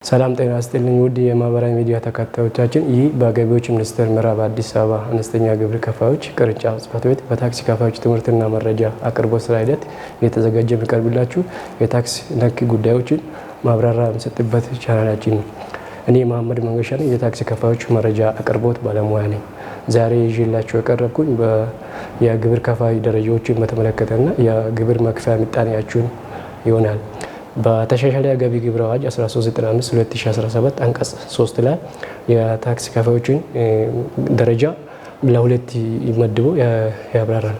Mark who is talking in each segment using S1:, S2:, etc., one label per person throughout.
S1: ሰላም ጤና ይስጥልኝ ውድ የማህበራዊ ሚዲያ ተከታዮቻችን፣ ይህ በገቢዎች ሚኒስቴር ምዕራብ አዲስ አበባ አነስተኛ ግብር ከፋዮች ቅርንጫፍ ጽሕፈት ቤት በታክስ ከፋዮች ትምህርትና መረጃ አቅርቦት ስራ ሂደት የተዘጋጀ የሚቀርብላችሁ የታክስ ነክ ጉዳዮችን ማብራሪያ የምሰጥበት ቻናላችን ነው። እኔ መሐመድ መንገሻ ነኝ፣ የታክስ ከፋዮች መረጃ አቅርቦት ባለሙያ ነኝ። ዛሬ ይዤላችሁ የቀረብኩኝ የግብር ከፋይ ደረጃዎችን በተመለከተና የግብር መክፈያ ምጣኔያችሁን ይሆናል። በተሻሻለ ገቢ ግብር አዋጅ 1395/2017 አንቀጽ 3 ላይ የታክስ ከፋዮችን ደረጃ ለሁለት ይመድቦ ያብራራል።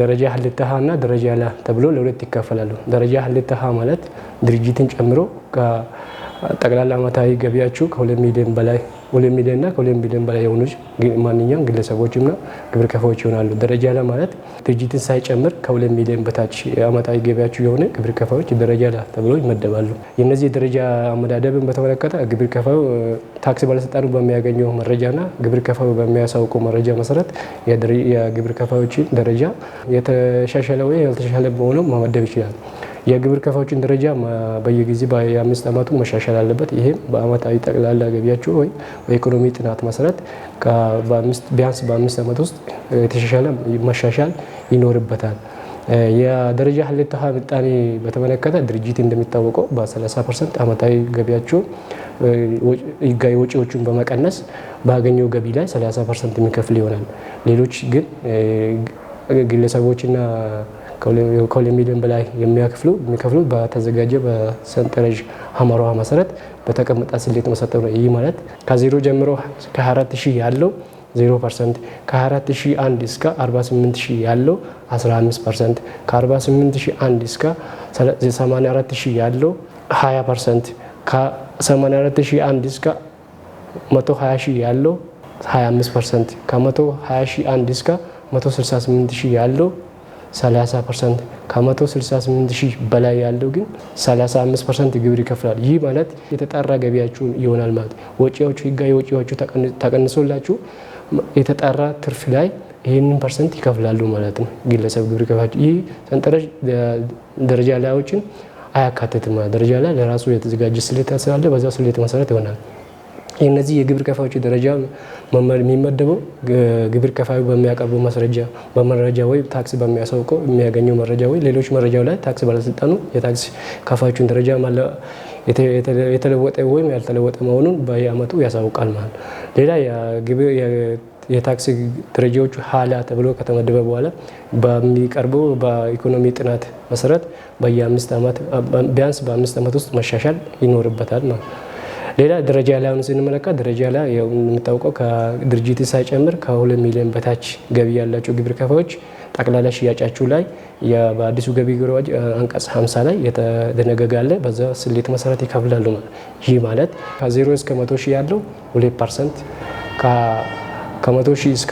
S1: ደረጃ ሀልተሃ እና ደረጃ ለ ተብሎ ለሁለት ይከፈላሉ። ደረጃ ሀልተሃ ማለት ድርጅትን ጨምሮ ጠቅላላ ዓመታዊ ገቢያችሁ ከ2 ሚሊዮን በላይ 2 ሚሊዮን እና ከ2 ሚሊዮን በላይ የሆኑ ማንኛውም ግለሰቦችና ግብር ከፋዮች ይሆናሉ። ደረጃ ለ ማለት ድርጅትን ሳይጨምር ከ2 ሚሊዮን በታች ዓመታዊ ገቢያችሁ የሆነ ግብር ከፋዮች ደረጃ ለ ተብሎ ይመደባሉ። የነዚህ ደረጃ አመዳደብን በተመለከተ ግብር ከፋዩ ታክስ ባለስልጣኑ በሚያገኘው መረጃና ግብር ከፋዩ በሚያሳውቀው መረጃ መሰረት የግብር ከፋዮችን ደረጃ የተሻሻለ ወይ ያልተሻሻለ በሆነው መመደብ ይችላል። የግብር ከፋዮችን ደረጃ በየጊዜ በ5 ዓመቱ መሻሻል አለበት። ይሄም በአመታዊ ጠቅላላ ገቢያቸው ወይ በኢኮኖሚ ጥናት መሰረት ቢያንስ በ5 ዓመት ውስጥ የተሻሻለ መሻሻል ይኖርበታል። የደረጃ ሀልተሃ ምጣኔ በተመለከተ ድርጅት እንደሚታወቀው በ30% ዓመታዊ ገቢያቸው ህጋዊ ወጪዎችን በመቀነስ ባገኘው ገቢ ላይ 30% የሚከፍል ይሆናል። ሌሎች ግን ግለሰቦችና ከ2 ሚሊዮን በላይ የሚከፍሉ በተዘጋጀ በሰንጠረዥ ሐመሯ መሰረት በተቀመጠ ስሌት መሰረት ነው። ይህ ማለት ከ0 ጀምሮ ከ24000 ያለው 0%፣ ከ24001 እስከ 48000 ያለው 15%፣ ከ48001 እስከ 84000 ያለው 20%፣ ከ84001 እስከ 120000 ያለው 25%፣ ከ120001 እስከ 168000 ያለው 30%፣ ከ168,000 በላይ ያለው ግን 35% ግብር ይከፍላል። ይህ ማለት የተጣራ ገቢያችሁን ይሆናል ማለት ወጪዎቹ ህጋዊ ወጪዎቹ ተቀንሶላችሁ የተጣራ ትርፍ ላይ ይህንን ፐርሰንት ይከፍላሉ ማለት ነው ግለሰብ ግብር ከፋዮች። ይህ ሰንጠረዥ ደረጃ ላዮችን አያካትትም። ደረጃ ላይ ለራሱ የተዘጋጀ ስሌት ስላለ በዛ ስሌት መሰረት ይሆናል። እነዚህ የግብር ከፋዮች ደረጃ የሚመደበው ግብር ከፋዩ በሚያቀርበው በመረጃ ወይ ታክስ በሚያሳውቀው የሚያገኘው መረጃ ወይ ሌሎች መረጃው ላይ ታክስ ባለስልጣኑ የታክስ ከፋዮችን ደረጃ የተለወጠ ወይም ያልተለወጠ መሆኑን በየአመቱ ያሳውቃል ማለት። ሌላ የታክስ ደረጃዎቹ ሀላ ተብሎ ከተመደበ በኋላ በሚቀርበው በኢኮኖሚ ጥናት መሰረት በየ5 ዓመት ቢያንስ በ5 ዓመት ውስጥ መሻሻል ይኖርበታል ማለት። ሌላ ደረጃ ላይ አሁን ስንመለከት ደረጃ ላይ የምታውቀው ከድርጅት ሳይጨምር ከ2 ሚሊዮን በታች ገቢ ያላቸው ግብር ከፋዮች ጠቅላላ ሽያጫችሁ ላይ በአዲሱ ገቢ ግብር አዋጅ አንቀጽ 50 ላይ የተደነገገ አለ። በዛ ስሌት መሰረት ይከፍላሉ ማለት። ይህ ማለት ከ0 እስከ 100,000 ያለው 2%፣ ከ100,000 እስከ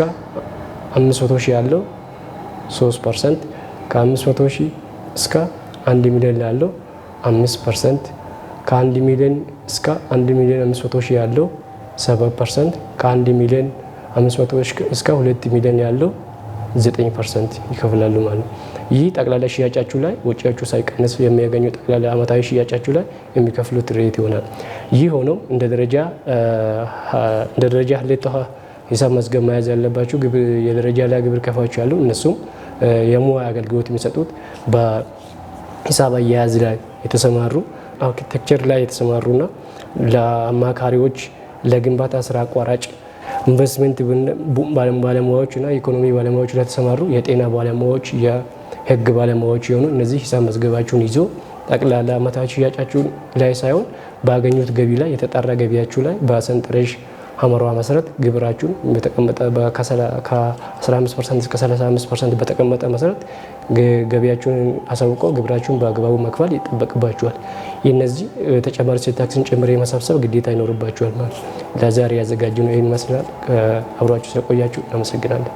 S1: 500,000 ያለው 3%፣ ከ500,000 እስከ 1 ሚሊዮን ያለው 5%፣ ከ1 ሚሊዮን እስከ 1,500,000 ያለው 7%፣ ከ1 ሚሊዮን 500,000 እስከ 2 ሚሊዮን ያለው 9% ይከፍላሉ ማለት ነው። ይህ ጠቅላላ ሽያጫችሁ ላይ ወጪያችሁ ሳይቀነስ የሚያገኙ ጠቅላላ ዓመታዊ ሽያጫችሁ ላይ የሚከፍሉት ሬት ይሆናል። ይህ ሆኖ እንደ ደረጃ ሀልተሃ ሂሳብ መዝገብ መያዝ ያለባቸው የደረጃ ላይ ግብር ከፋዮች ያሉ እነሱም የሙያ አገልግሎት የሚሰጡት በሂሳብ አያያዝ ላይ የተሰማሩ አርኪቴክቸር ላይ የተሰማሩና ለአማካሪዎች፣ ለግንባታ ስራ አቋራጭ ኢንቨስትመንት ባለሙያዎች እና ኢኮኖሚ ባለሙያዎች ላይ የተሰማሩ የጤና ባለሙያዎች፣ የህግ ባለሙያዎች የሆኑ እነዚህ ሂሳብ መዝገባችሁን ይዞ ጠቅላላ ዓመታዊ ሽያጫችሁን ላይ ሳይሆን ባገኙት ገቢ ላይ የተጣራ ገቢያችሁ ላይ በሰንጠረዥ ሐመሯ መሰረት ግብራችሁን በተቀመጠ ከ15% እስከ 35% በተቀመጠ መሰረት ገቢያችሁን አሳውቀው ግብራችሁን በአግባቡ መክፈል ይጠበቅባችኋል። የነዚህ ተጨማሪ እሴት ታክስን ጭምር የመሰብሰብ ግዴታ ይኖርባችኋል ማለት። ለዛሬ ያዘጋጀነው ይህን ይመስላል። አብራችሁ ስለቆያችሁ አመሰግናለሁ።